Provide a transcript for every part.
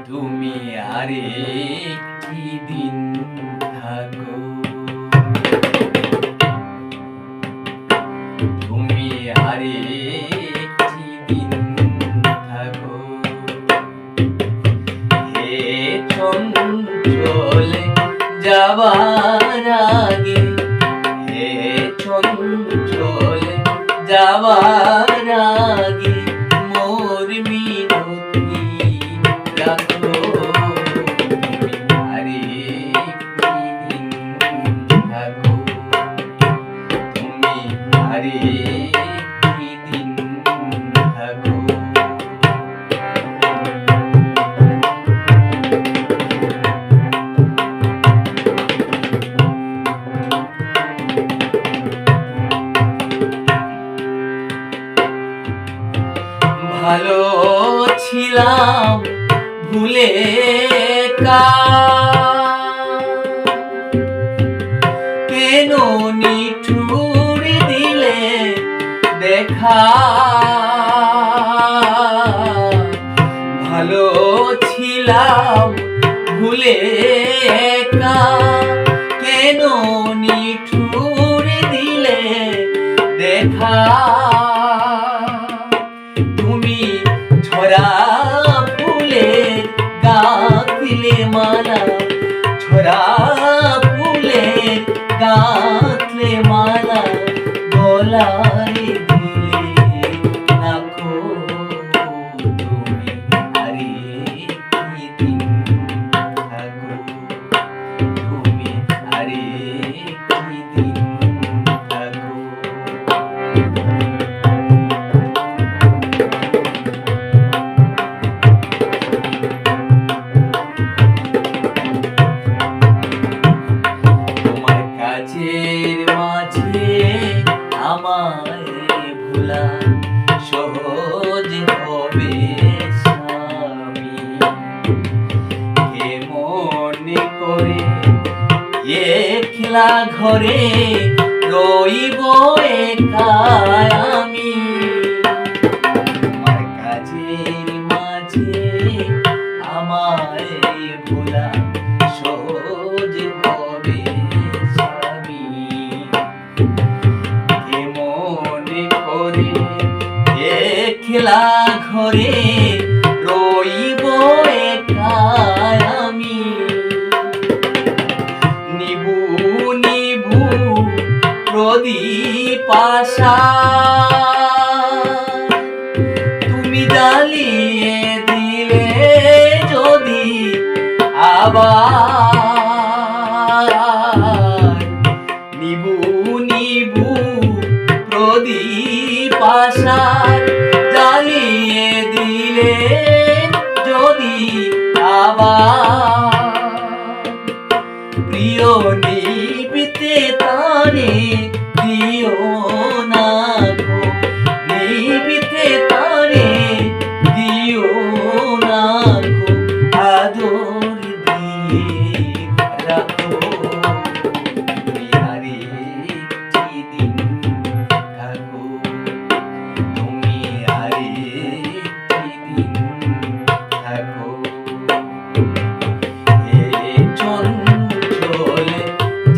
তুমি আরেকটি দিন থাকো, তুমি আরেকটি দিন থাকো। হে চঞ্চল যাবার আগে, হে চঞ্চল যাবার আগে মোর মিনতি রাখো। তুমি আরেকটি দিন থাকো, তুমি আরেকটি দিন থাকো। ভালো ছিলাম ভুলে কেন নিঠুর দিলে দেখা। ভালো ছিলাম ভুলে কেন নিঠুর দিলে দেখা। তুমি ছড়া ফুলের গাঁথলে মালা, ছড়া ফুলের গাঁথলে মালা গলায় দিলে রাখো। তুমি আরেকটি দিন থাকো, তুমি আরেকটি দিন থাকো। কাজের মাঝে আমায় ভোলা সহজ হবে স্বামী। কে মনে করে একলা ঘরে রইব একা আমি। তোমার কাজের মাঝে আমায় ভোলা সহজ হবে। একলা ঘরে রইব একা আমি। নিবু নিবু প্রদীপ আশা তুমি জ্বালিয়ে দিলে যদি আবার। নিবু নিবু প্রদীপ আশা জ্বালিয়ে দিলে যদি আবার। প্রিয় নিবিতে তারে দিও না গো, নিবিতে তারে দিও না গো, আদর দিয়ে রাখো। তুমি আরেকটি দিন থাকো, তুমি আরেকটি দিন থাকো। হে চঞ্চল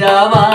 যাওয়া